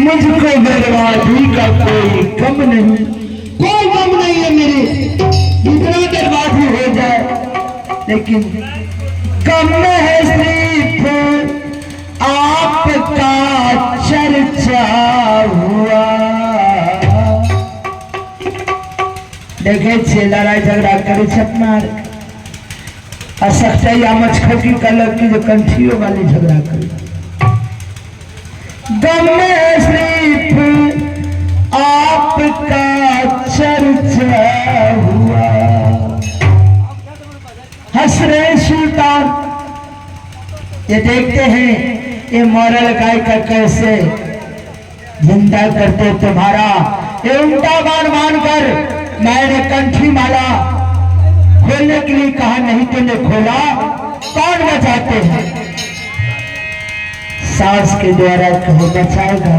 मुझको बर्बादी का कोई गम नहीं, कोई गम नहीं है मेरे, जितना बर्बादी हो जाए, लेकिन गम है सिर्फ आपका चर्चा हुआ। देखे छे लड़ाई झगड़ा करे छपनार आ सच्चाई आमच खकी कलर की जो कंठियों वाली झगड़ा करे। गम में सिर्फ आपका चर्चा हुआ। हसरे सुल्तान ये देखते हैं ये मॉरल गाय का कैसे जिंदा करते तुम्हारा, ये उल्टा बाण मानकर मैंने कंठी माला खोलने के लिए कहा, नहीं तूने खोला, कौन बचाते हैं? सास के द्वारा कहो बचाएगा,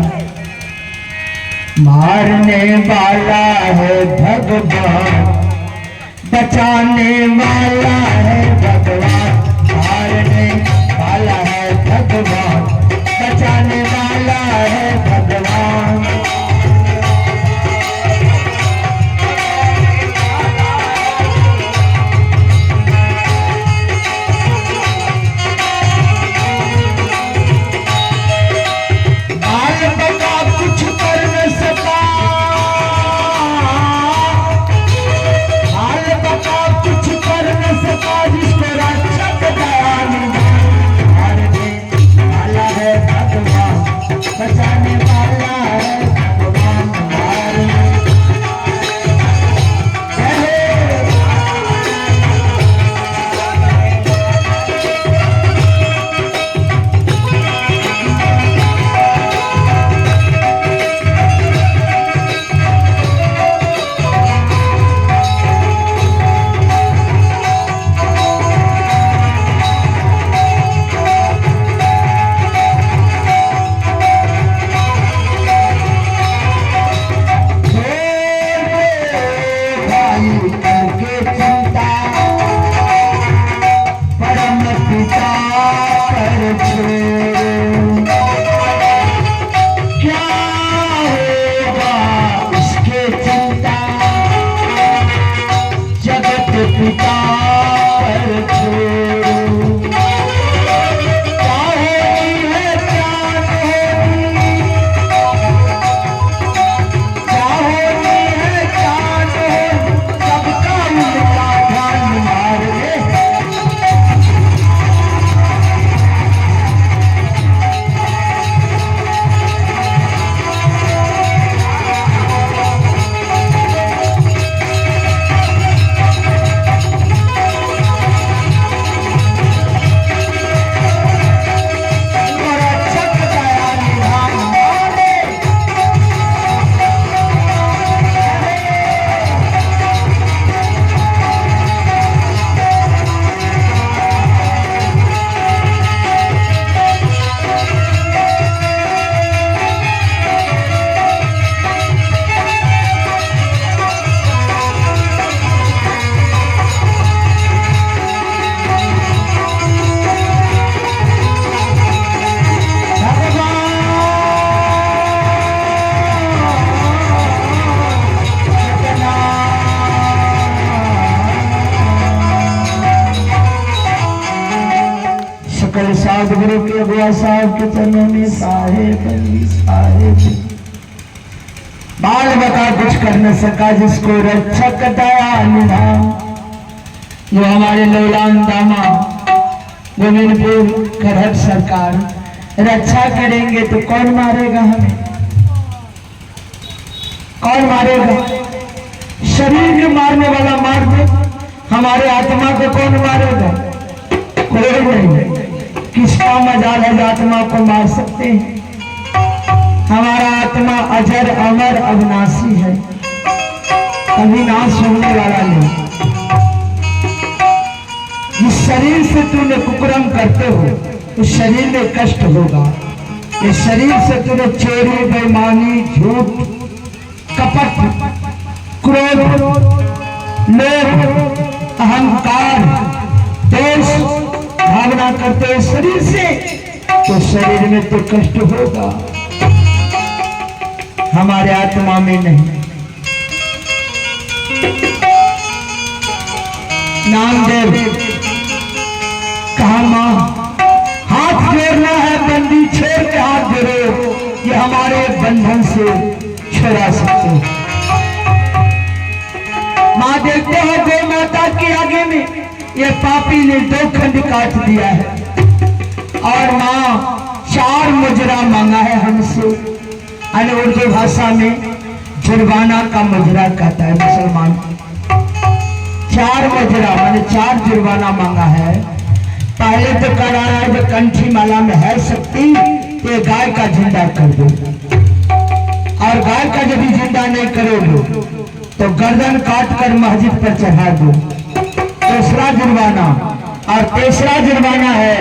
मारने वाला है भगवान, बचाने वाला है भगवान, मारने वाला है भगवान, बचाने वाला है भगवान। सदगुरु के अगुआ साहब के चरणों में साहेब बाल बता कुछ कर न सका जिसको रक्षक दयालु नाम। जो हमारे लौलान दामा गोविंदपुर खरहट सरकार रक्षा करेंगे तो कौन मारेगा हमें? कौन मारेगा? शरीर के मारने वाला मार दे, हमारे आत्मा को कौन मारेगा? कोई नहीं। किसका मजाल है आत्मा को मार सकते हैं? हमारा आत्मा अजर अमर अविनाशी है, कभी नाश होने वाला नहीं। जिस शरीर से तूने कुकर्म करते हो उस शरीर में कष्ट होगा। इस शरीर से तूने चोरी, बेईमानी, झूठ, कपट, क्रोध, लोभ, अहंकार, दोष भावना करते हो शरीर से, तो शरीर में तो कष्ट होगा। हमारे आत्मा में नहीं। नामदेव कहा मां हाथ जोड़ना है, बंदी छोड़ के हाथ जोड़ो, ये हमारे बंधन से छुड़ा सकते हैं। मां देखते हैं गौ माता के आगे में ये पापी ने 2 खंड काट दिया है और मां 4 मुजरा मांगा है हमसे। उर्दू भाषा में जुर्माना का मुजरा कहता है मुसलमान। 4 मुजरा मैंने 4 जुर्माना मांगा है। पहले तो कराया जो कंठी माला में है शक्ति तो गाय का जिंदा कर दो, और गाय का जब भी जिंदा नहीं करोगे तो गर्दन काट कर मस्जिद पर चढ़ा दो। दूसरा जुर्माना। और तीसरा जुर्माना है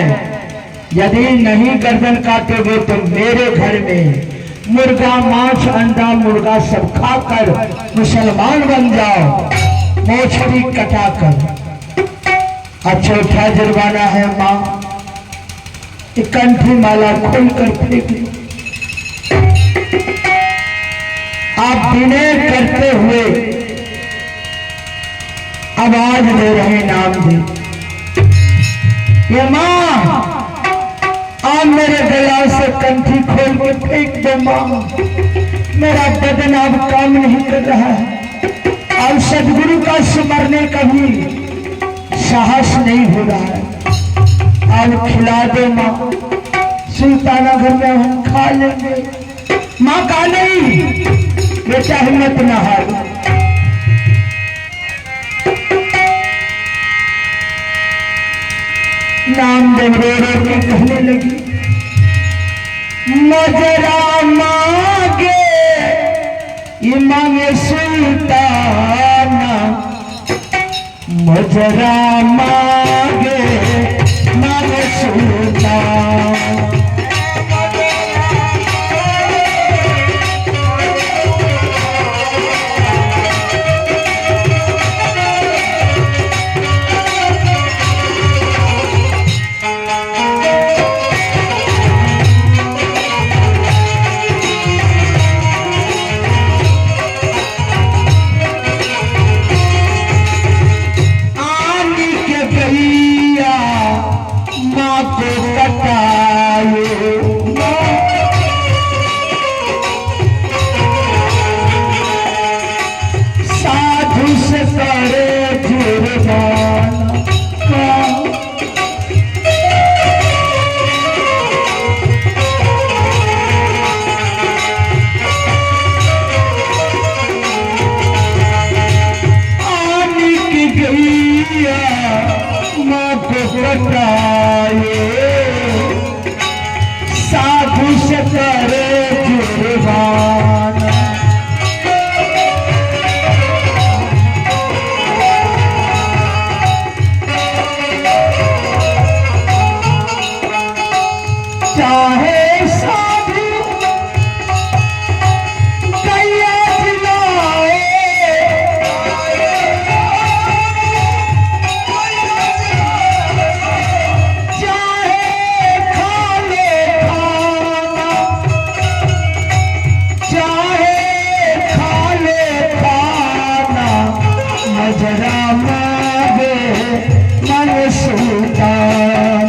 यदि नहीं गर्दन काटोगे तो मेरे घर में मुर्गा मांस अंडा मुर्गा सब खाकर मुसलमान बन जाओ, मोछ भी कटा कर। और चौथा जुर्माना है मां कंठी माला खोल कर फेंक दी। आप विनय करते हुए आवाज दे रहे नाम दे, ये मां आप मेरे गला से कंठी खोल के फेंक दो मां, मेरा बदन अब काम नहीं कर रहा है, अब सदगुरु का स्मरने का भी साहस नहीं हो रहा है, अब खिला दो मां, सुल्ताना घर में हम खा लेंगे। मां का नहीं बेटा हिम्मत न हार। नामदेव रो रो के कहने लगी मजरा मांगे ये मांगे सुल्ताना, मजरा मांगे मांगे सुल्तान। साधु से करे जुर्माना, चाहे साधु कैया दिलाए, मजरा मांगे मन सुल्तान।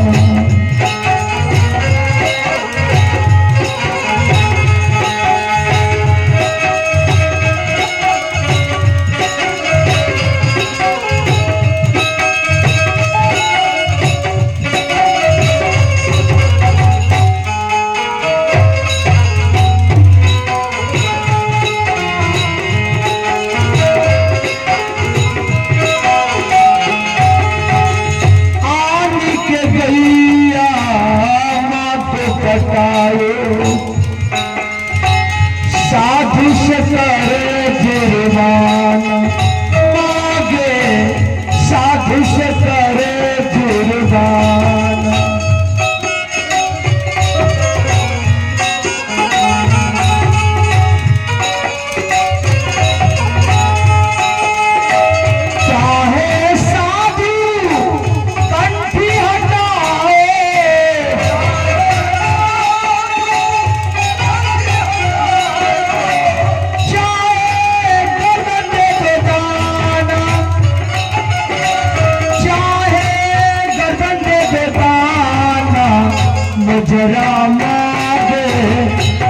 मजरा मांगे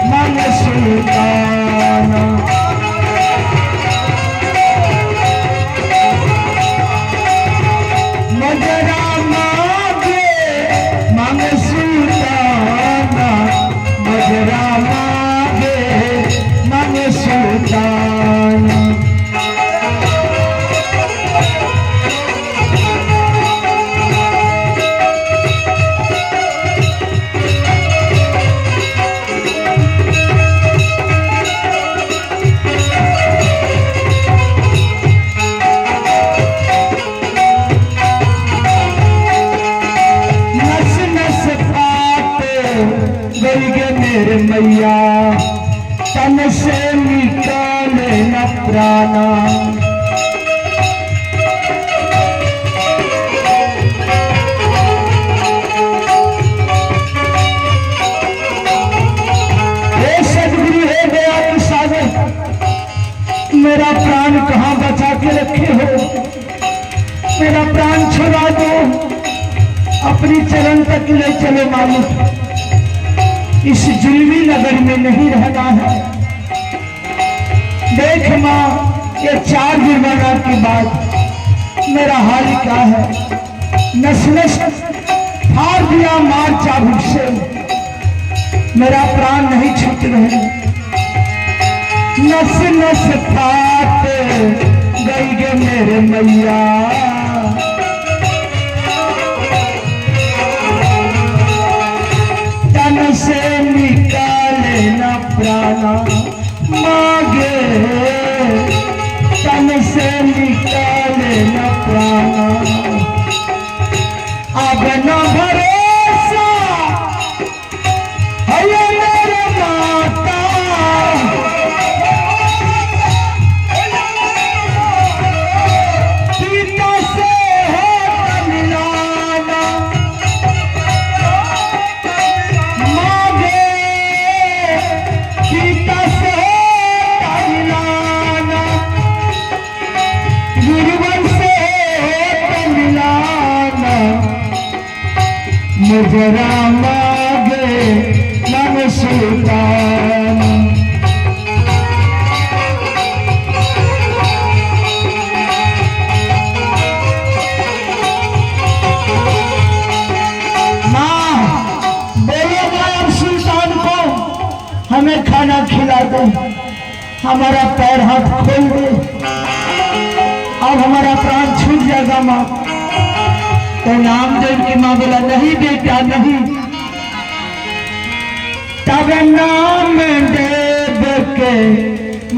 मन सुल्ताना। मजरा मांगे मन सुल्ताना, मजरा मांगे मन सुल्ताना। मेरे मैया तन से निकाले न प्राणा। हे सदगुरु हे दया की सागर, मेरा प्राण कहाँ बचा के रखे हो? मेरा प्राण छुड़ा दो, अपनी चरण तक ले चलो मालिक। इस जुल्मी नगर में नहीं रहना है। देख मां, ये 4 जुर्माना के बाद मेरा हाल क्या है। नस नस फाड़ दिया मार चाबुक से, मेरा प्राण नहीं छूट रहे। नस नस फाटे गई गे मेरे मैया, तन से निकाले न प्राणा। मांगे तन से निकाले न प्राणा। अब न भरोसा है मेरे माता, पिता से है मिलाना। मजरा मांगे मन सुल्ताना। माँ बोलो नायब सुल्तान को हमें खाना खिला दो, हमारा पैर हाथ खोल दे, अब हमारा प्राण छूट जाएगा माँ। तो नामदेव की मां बोला नहीं बेटा नहीं। तब नाम देव के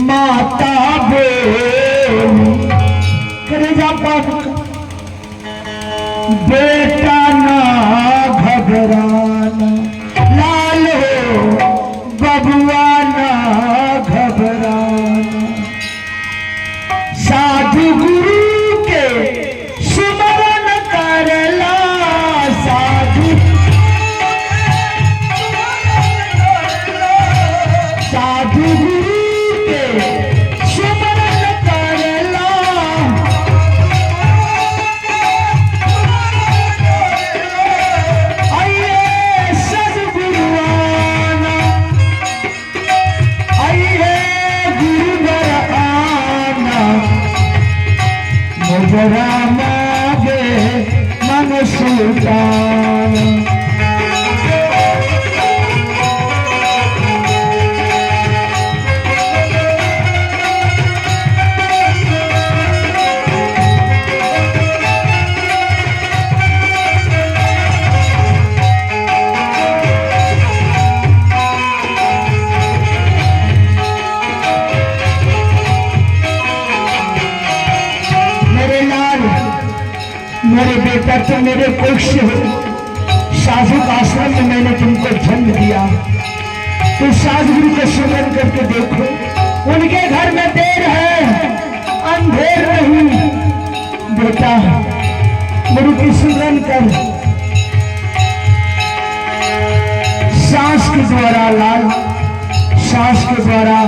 माता बोली, करेजा पाप बेटा ना घबराना, लाल हो बबुआ ना घबराना। साधु गुरु के सुमरन करला, साधु साधु गुरु के सुमरन करला। आइए सदगुरुआना, आइए गुरुवर आना। मजरा मांगे मन सुल्ताना। मेरे लाल, मेरे बेटा तुम मेरे कुक्ष हो। साधु आश्रम में मैंने तुमको जन्म दिया। तो साधुगुरु को सुमरन करके देखो, उनके घर में देर है अंधेर नहीं। बेटा गुरु की सुमरन कर, सांस के द्वारा लाल, सांस के द्वारा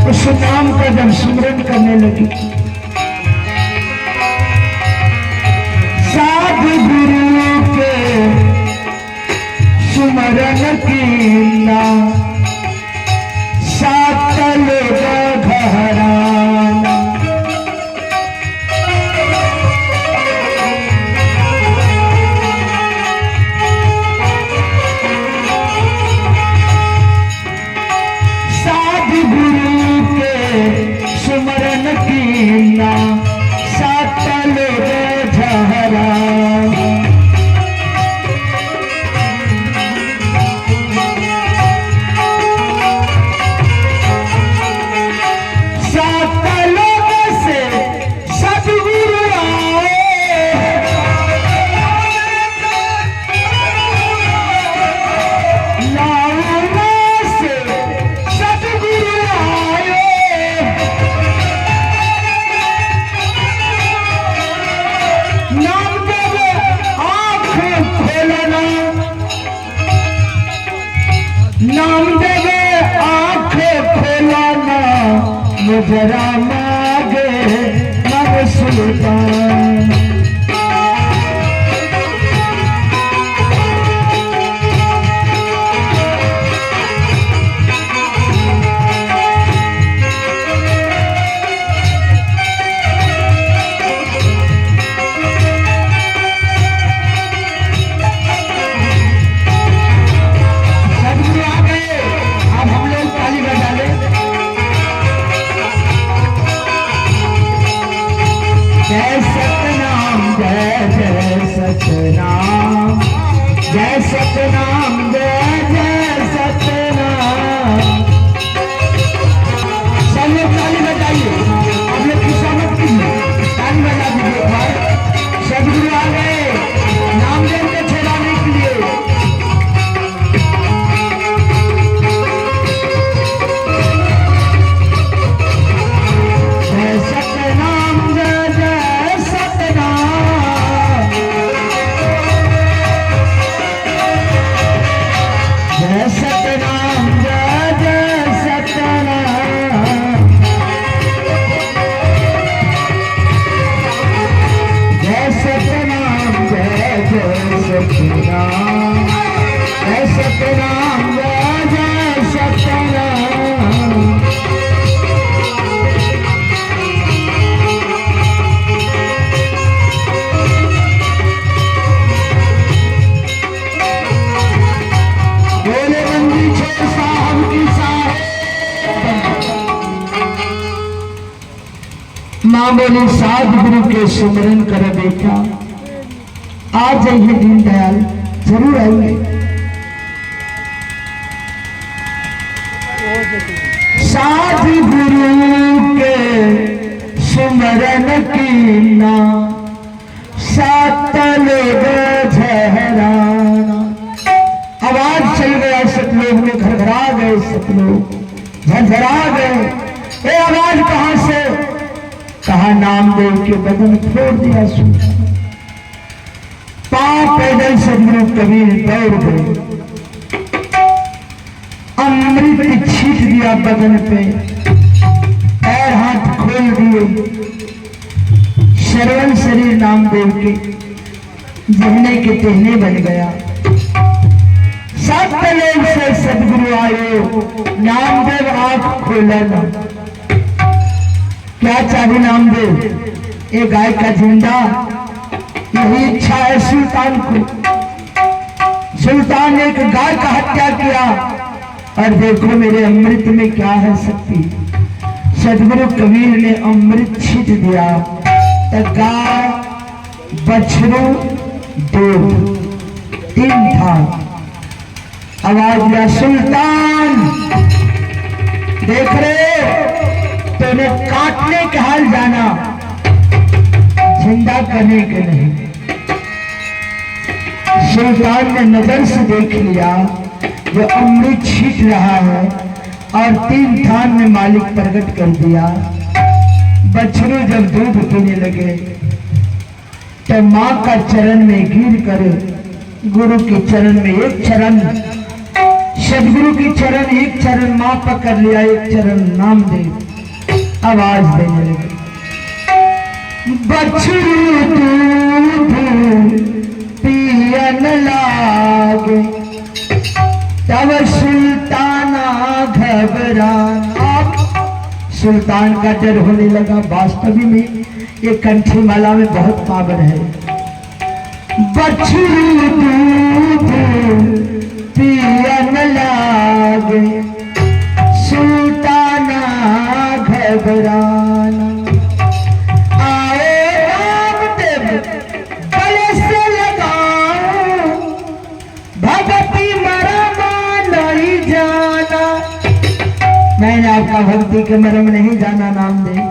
उस नाम का जब सुमरन करने लगी, साधु गुरु के कीना सातल घराना। साधु गुरु के सुमरन कीना सातल घराना। नामदेव आंखें खोलाना मुजरा मांगे नव सुल्तान। जय सतनाम जय जय सतनाम जय सतनाम जय जय सतनाम। सब लोग ताली बजाइए, आप लोग खुशामद कीजिए, ताली बजा दीजिए भाई। सदगुरु आ गए नामदेव को छुड़ाने के लिए। जय सतनाम जय जय सतनाम जय सतनाम जय जय सतनाम जय सतनाम जय जय सतनाम जय सतनाम जय जय सतनाम। बोले बंदी छोड़ साहब की साहेब। माँ बोली सदगुरु के सुमरन कर बेटा, आ जाइए दीनदयाल, जरूर आइए। सदगुरु के सुमरन कीना सातल झहराना। आवाज चल गया सतलोक में, घरघरा गए सतलोक, झरझरा गए। ये आवाज कहां से? कहा नामदेव के बदन फोड़ दिया सूखा। पांव पैदल सदगुरु कबीर दौड़ गए, अमृत छीट दिया बदन पे, पैर हाथ खोल दिए। श्रवण शरीर नामदेव के जहने के तेहने बन गया। सतलोक से सदगुरु आयो, नामदेव आंख खोला ना। क्या चाहिए नामदेव? ये गाय का झंडा, यही इच्छा है सुल्तान को। सुल्तान ने एक गाय का हत्या किया और देखो मेरे अमृत में क्या है शक्ति। सदगुरु कबीर ने अमृत छीट दिया तो गाय बछरू दूध तीन था। आवाज दिया सुल्तान देख रहे तूने काटने के हाल जाना, जिंदा करने के नहीं। सुल्तान ने नजर से देख लिया जो अमृत छीट रहा है और तीन थान में मालिक प्रकट कर दिया। बछरू जब दूध पीने लगे तो मां का चरण में गिर कर गुरु के चरण में एक चरण सदगुरु की चरण, एक चरण मां पकड़ लिया, एक चरण नामदेव। आवाज देने लगे बछरू दूध पियन लागे, तब सुल्ताना घबराना। सुल्तान का डर होने लगा। वास्तव में ये कंठी माला में बहुत पावर है। बछरू दूध पियन लागे सुल्ताना घबराना। आए रामदेव गले से लगाओ भगती मरमा नहीं जाना। मैंने आपका भक्ति के मरम नहीं जाना नामदेव।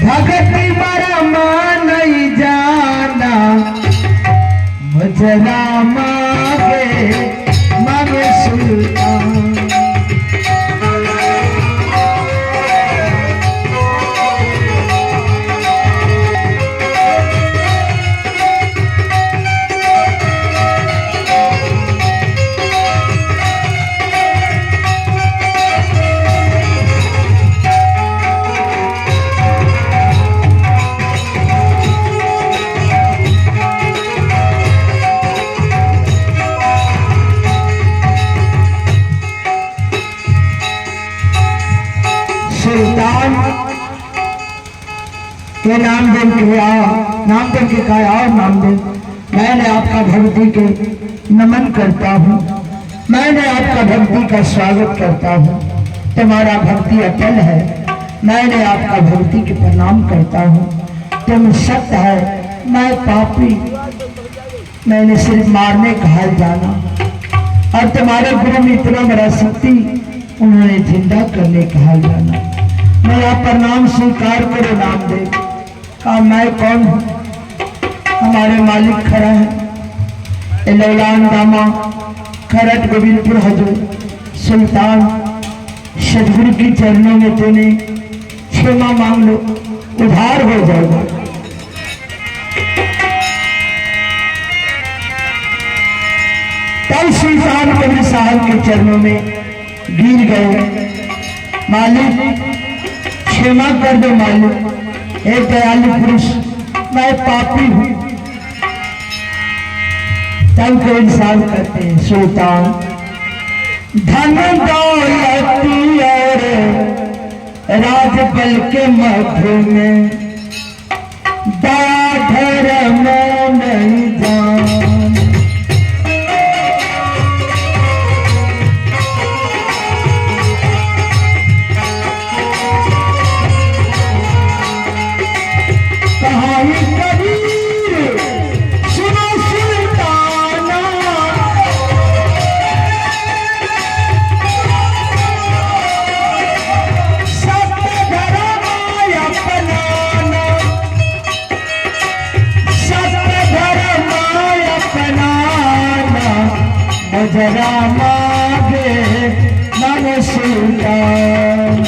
भगती मरमा नहीं जाना मुझरा मांगे मांगे सुल्तान। सुल्तान के नामदेव के नामदेव के कहा और नामदेव मैंने आपका भक्ति के नमन करता हूँ। मैंने आपका भक्ति का स्वागत करता हूँ। तुम्हारा भक्ति अटल है। मैंने आपका भक्ति के प्रणाम करता हूँ। तुम सत्य है, मैं पापी। मैंने सिर्फ मारने कहा जाना और तुम्हारे गुरु में इतना बड़ा शक्ति उन्होंने जिंदा करने कहा जाना। मेरा प्रणाम स्वीकार करो नामदेव। कहा मैं कौन हूँ? हमारे मालिक खड़ा है लौलान दामा खरट गोविंदपुर हजूर। सुल्तान सदगुरु की चरणों में तूने क्षमा मांग लो, उधार हो जाएगा। तब सुल्तान कबीर साहब के चरणों में गिर गए। मालिक क्षमा कर दो मालिक, हे दयालु पुरुष, मैं पापी हूँ। तब को इंसान कहते हैं सुल्तान धन दौलती और राजबल के मध्य में दया धर्म नहीं जान। जरा मांगे मन सुल्तान।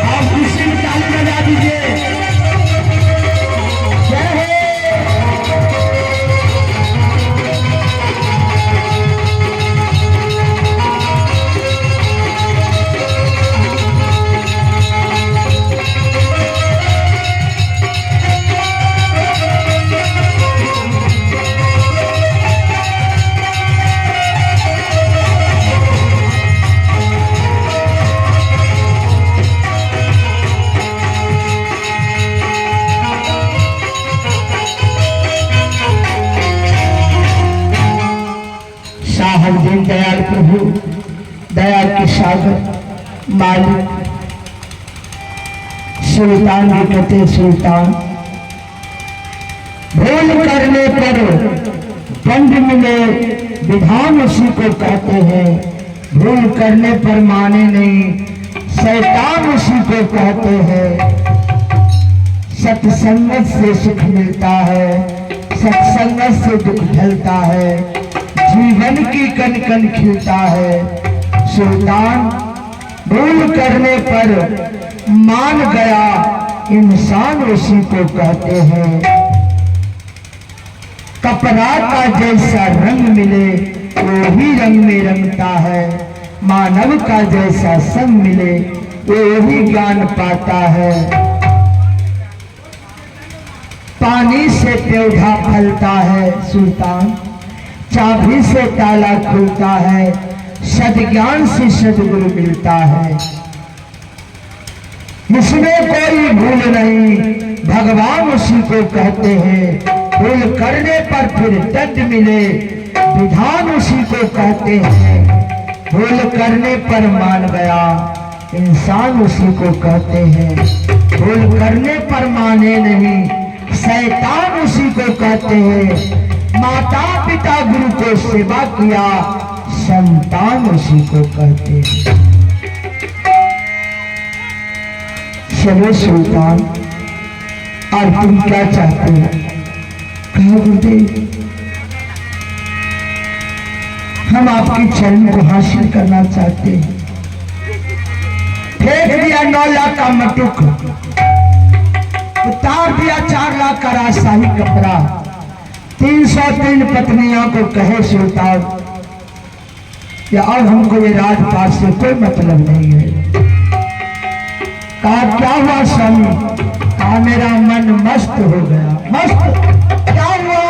आप खुशी में ताली बजा दीजिए। दीन दयाल प्रभु दयाल के सागर मालिक सुल्तान भी कहते हैं सुल्तान भूल करने पर दंड मिले विधान उसी को कहते हैं। भूल करने पर माने नहीं शैतान उसी को कहते हैं। सत्संगत से सुख मिलता है, सत्संगत से दुख ढलता है, जीवन की कण कण खिलता है। सुल्तान भूल करने पर मान गया इंसान उसी को कहते हैं। कपड़ा का जैसा रंग मिले वही रंग में रंगता है, मानव का जैसा संग मिले वही ज्ञान पाता है। पानी से पौधा फलता है सुल्तान, चाबी से ताला खुलता है, सद्ज्ञान से सद्गुरु मिलता है। इसमें कोई भूल नहीं, भगवान उसी को कहते हैं। भूल करने पर फिर दंड मिले, विधान उसी को कहते हैं। भूल करने पर मान गया, इंसान उसी को कहते हैं। भूल करने पर माने नहीं, शैतान उसी को कहते हैं। माता पिता गुरु को सेवा किया, संतान उसी को कहते हैं। चलो सुल्तान, और तुम क्या चाहते हो? कहा गुरुदेव, हम आपकी चरण को हासिल करना चाहते हैं। फेंक दिया 9 लाख का मटुक, उतार दिया 4 लाख का राजशाही कपड़ा, 303 पत्नियों को कहे सुल्तान या अब हमको ये राजपाट से कोई मतलब नहीं है। कहा क्या हुआ स्वामी? कहा मेरा मन मस्त हो गया। मस्त क्या हुआ?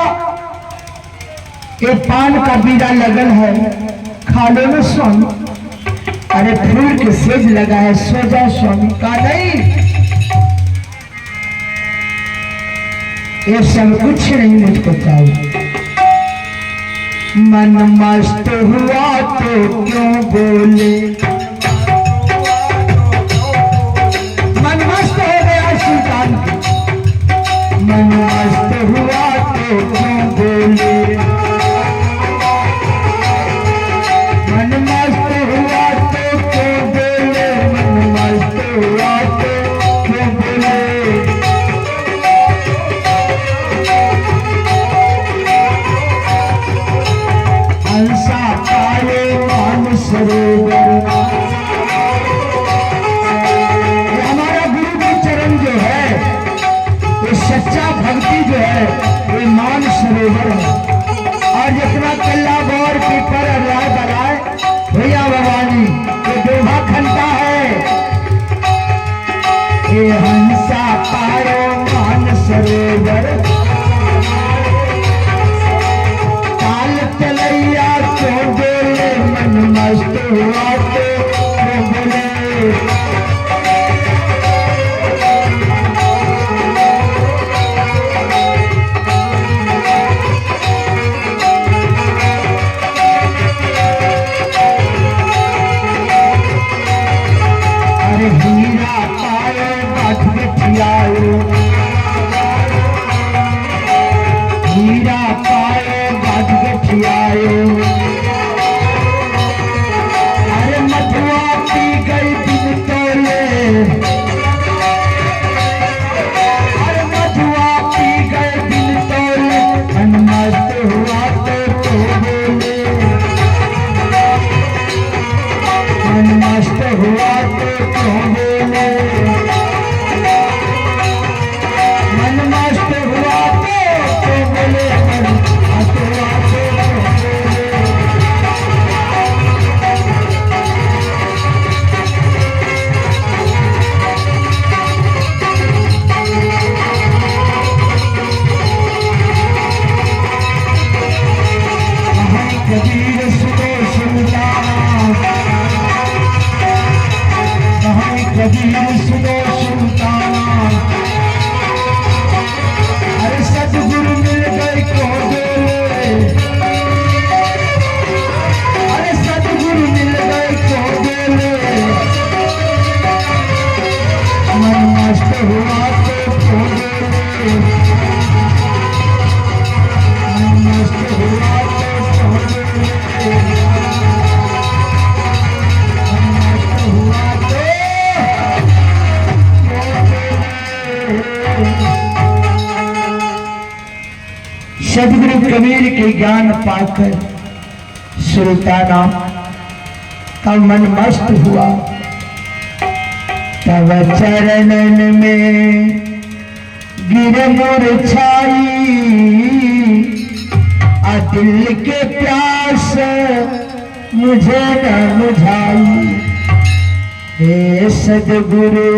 ये पान का बीड़ा लगल है, खा लो ना स्वामी। अरे फूल के सेज लगा है, सो जाओ स्वामी। कहा नहीं, ये सब कुछ नहीं मुझको चाहिए। मन मस्त हुआ तो क्यों बोले, मन मस्त हो गया सुल्तान, मन मस्त हुआ तो क्यों बोले, मन मस्त हुआ तो क्यों बोले, मन मस्त हुआ तो क्यों बोले। हंसा पाए मान सरोवर, हमारा गुरु का चरण जो है, ये सच्चा भक्ति जो है, ये मान सरोवर है। और जितना कल्ला गौर पीपर राय बलाय भैया भवानी, ये दोहा खनता है। ये हंसा पाए मान सरोवर, चलैया क्यों बोले, मन मस्त हुआ तो क्यों बोले। अरे हीरा पाए बात बिठियाओ, हीरा पाए बात बिठियाओ। अरे मथुआ पी गई दिन तोले, अरे मथुआ पी गए दिन तोले, मन मस्त हुआ तो बोले, मन मस्त हुआ तो बोले, मन मस्त हुआ तो बोले, मन मस्त हुआ तो बोले। कबीर सुनो सुल्ताना, कबीर सुनो सुल्ताना। अरे सतगुरु मिल गए को बोले, अरे सतगुरु मिल गए को बोले, मन मस्त हुआ तो बोले, मन मस्त हुआ तो बोले, मन मस्त हुआ तो। सदगुरु कबीर के ज्ञान पाकर सुल्ताना का मन मस्त हुआ। तब चरणन में गिर मुरझाई, दिल के प्यास मुझे न मुझाई, हे सद्गुरु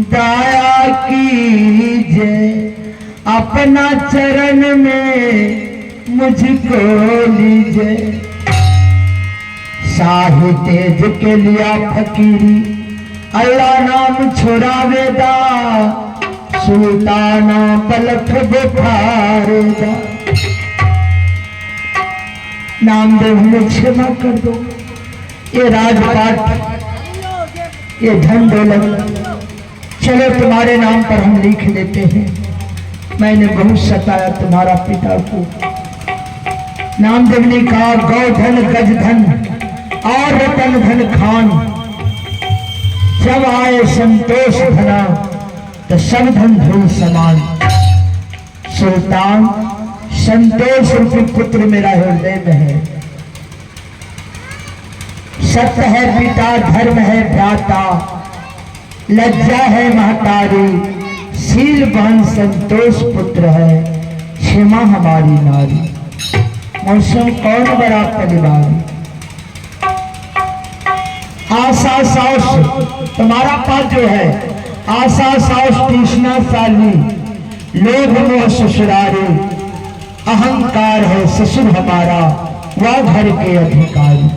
दया कीजिए, अपना चरण में मुझको लीजिए। शाही तेज के लिया फकीरी, अल्लाह नाम छुड़ावेदा, सुल्ताना पलक बुखारेदा। नामदेव हमें क्षमा कर दो, ये राजपाट, ये धन दौलत चलो तुम्हारे नाम पर हम लिख लेते हैं। मैंने बहुत सताया तुम्हारा पिता को। नामदेव ने कहा गौधन गजधन और रतन धन खान, जब आए संतोष धना तो सब धन धूल समान। सुल्तान संतोष रूपी पुत्र मेरा हृदय में है, सत्य है पिता, धर्म है भ्राता, लज्जा है महतारी, शीलवान संतोष पुत्र है, क्षमा हमारी नारी। मौसम कौन बड़ा परिवार, आशा साउस तुम्हारा पास जो है, आशा साउस कृष्णा साली, लोभ मोह ससुरारी, अहंकार है ससुर हमारा, वह घर के अधिकारी।